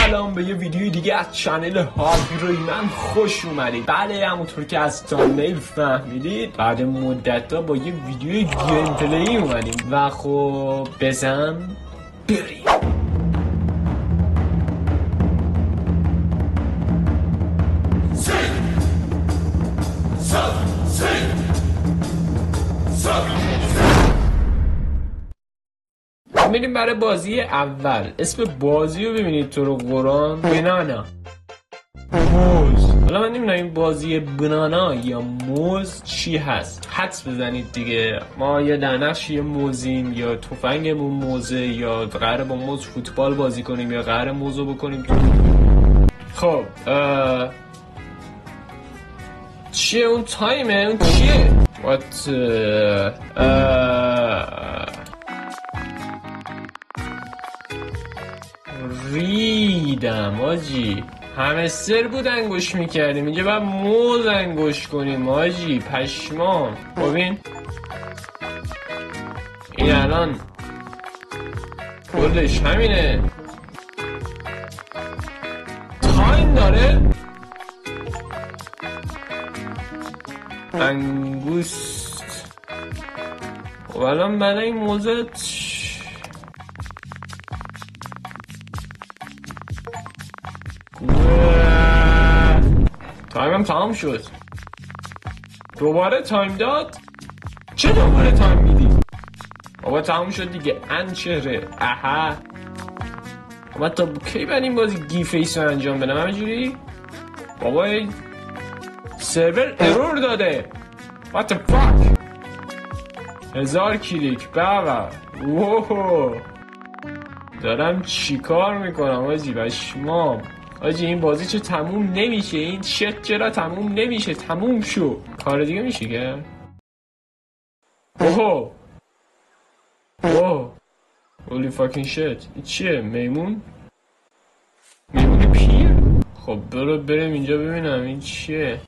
سلام به یه ویدیو دیگه از چنل هابیروی من خوش اومدید. بله همونطور که از تامنیل فهمیدید بعد مدت‌ها با یه ویدیو گیم پلی اومدیم و خب بزن بریم. میریم برای بازی اول. اسم بازی رو ببینید تو رو قرآن، بنانا موز. حالا من نمیدونم این بازی بنانا یا موز چی هست، حدس بزنید دیگه. ما یا در نقش یه موزیم یا تفنگمون موزه یا قراره با موز فوتبال بازی کنیم یا قراره موزو بکنیم تو. خب چیه اون تایمه؟ اون چیه؟ ریدم آجی، همستر بود انگوش میکردیم، اینجا باید موز انگوش کنیم آجی، پشمام. ببین این الان کلش همینه، تایم داره. انگوست. خب الان برای این موزت تایمم تمام شد. دوباره تایم داد؟ چه دوباره تایم میدی؟ بابا تمام شد دیگه. چهره اها. بابا تا کی بعد این بازی گی فیس رو انجام بدم همینجوری؟ بابا سرور ارور داده. What the fuck؟ 1000 کلیک بابا. ووهو دارم چیکار میکنم آجی، بشمام آجی. این بازی چه تموم نمیشه؟ این شت چرا تموم نمیشه؟ تموم شو. کار دیگه میشه که؟ اوه اوه holy fucking shit. این چیه؟ میمون پیر؟ خب بریم اینجا ببینم این چیه.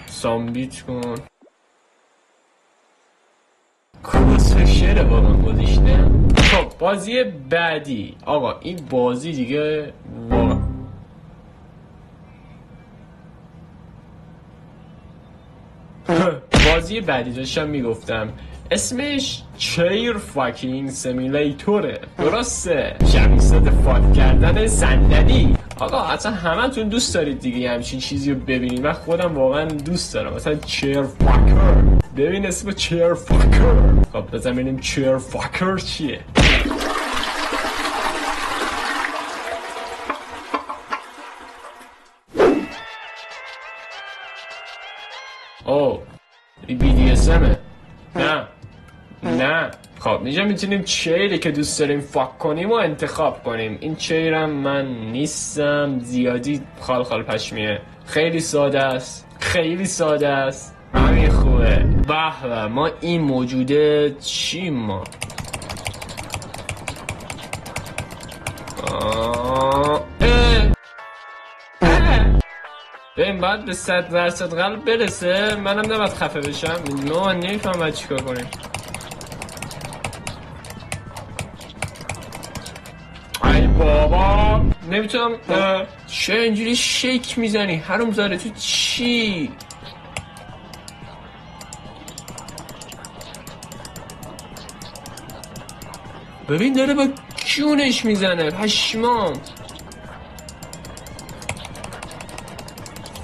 سامبیت کن. کوسشره با من گذاشته. خب بازی بعدی. آقا این بازی دیگه بازی بعدی داشتم میگفتم اسمش چیر فاکینگ سیمیلیتوره، درسته؟ شبیه فاک کردن صندلی. آقا اصلا همتون دوست دارید دیگه همچین چیزی رو ببینید. من خودم واقعا دوست دارم. مثلا چیر فاکر، ببین اسم چیر فاکر. خب بزن ببینیم چیر فاکر چیه. اوه این BDSMه. نه خب اینجا میتونیم چیری که دوست داریم فاک کنیم و انتخاب کنیم. این چیرم من نیستم، زیادی خال پشمیه. خیلی ساده است همین خوبه. به ما این موجوده چیم ما؟ ببین باید به 100% قلب برسه. منم نباید خفه بشم. من نمیفهم باید چیکار کنیم. ای بابا نمیتونم. چه اینجوری شیک میزنی حروم زاده؟ تو چی؟ ببین داره با کیونش میزنه، پشمام.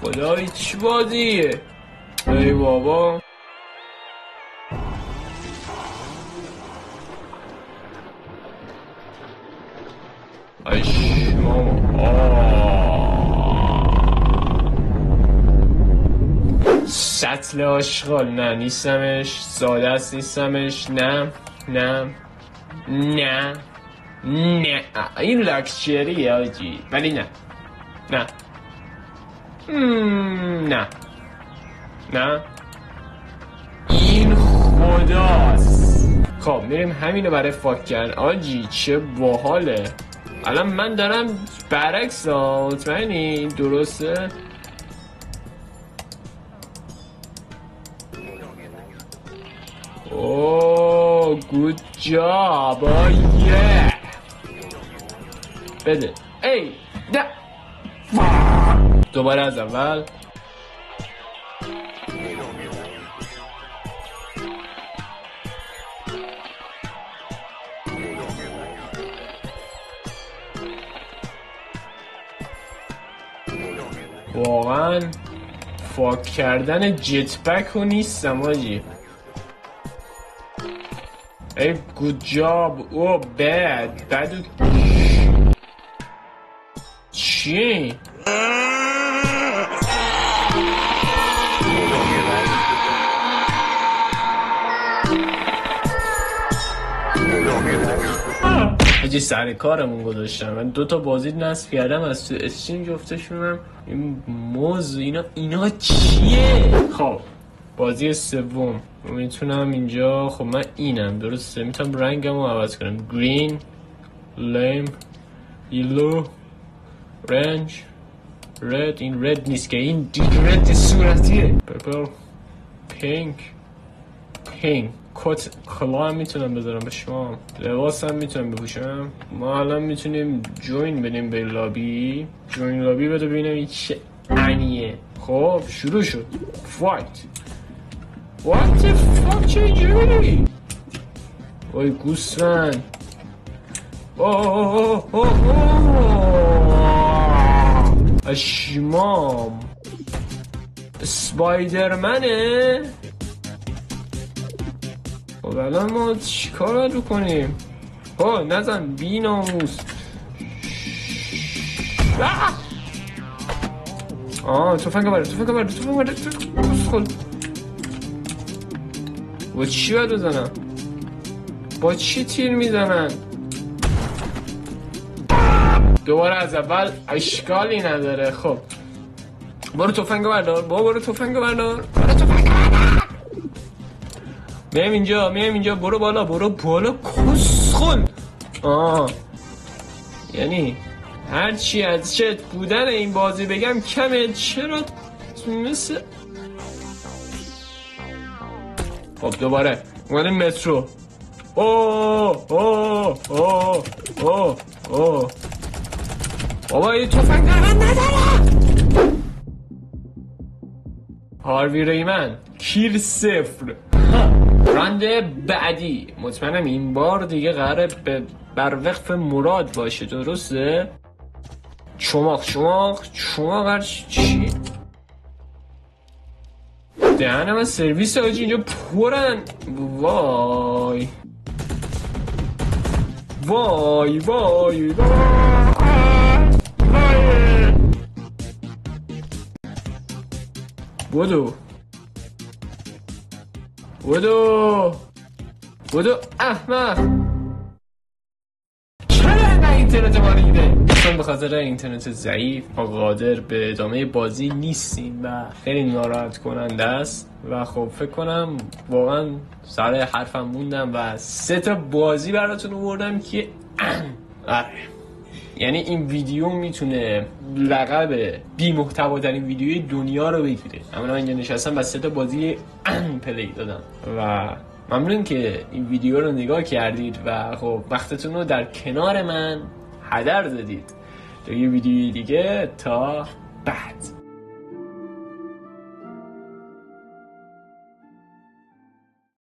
خدایی چی بازیه؟ ای بابا سطل آشغال. نه نیستمش. ساده است نیستمش. نه این لاکچریه آجی، ولی نه این خداست. خب میریم همینو برای فاک کردن. آجی چه باحاله. الان من دارم برعکس ها، مطمئنی درسته؟ اوه گود جاب. yeah بده. ای ده دوباره از اول. واقعا فاک کردن جت بک رو نیستم آجی. ای گود جاب. او بد چی؟ آجی سر کارمون گذاشتم. من 2 تا بازی نصب کردم از تو استیم، جفتشونم این موز اینا چیه؟ خب بازی سوم میتونم اینجا، خب من اینم درسته، میتونم رنگمو عوض کنم. گرین، لیم، یلو، رنج، رد. این رد نیست که، این رد صورتیه. پرپل، پینک. کت کلا هم میتونم بذارم به شما. لباس هم میتونم بپوشم. ما الان میتونیم جوین بدیم به لابی. جوین لابی بده ببینم این چه انیه. خب شروع شد. فایت. What the fuck چه جوری؟ وای گوسفند. اشمام. اسپایدرمنه؟ خب الان ما چیکار رو کنیم؟ نزن بی ناموس. تفنگ برده. با چی باید بزنم؟ با چی تیر میزنن؟ دوباره از اول اشکالی نداره. خب برو تفنگ بردار. میم اینجا. برو بالا کسخل. یعنی هرچی از چت بودن این بازی بگم کمه. چرا مثل خب دوباره اومدیم مترو. بابا این تفنگ نداره. هاروی ریمن کیل 0. رانده بعدی مطمئنم این بار دیگه قراره بر وقف مراد باشه، درسته؟ چماق چی؟ دهنم از سرویس آجی اینجا پرن. وای بودو احمق. چرا اینقدر اینترنت ما ریده؟ چون به خاطر اینترنت ضعیف ما قادر به ادامه بازی نیستیم و خیلی ناراحت کننده است. و خب فکر کنم واقعا سر حرفم موندم و 3 تا بازی براتون آوردم که یعنی این ویدیو میتونه لقب بی محتوا ترین ویدیوی دنیا رو بگیره. اما اینجا نشستم و 3 تا بازی پلی دادم و ممنون که این ویدیو رو نگاه کردید و خب وقتتون رو در کنار من هدر دادید. تا یه ویدیوی دیگه، تا بعد.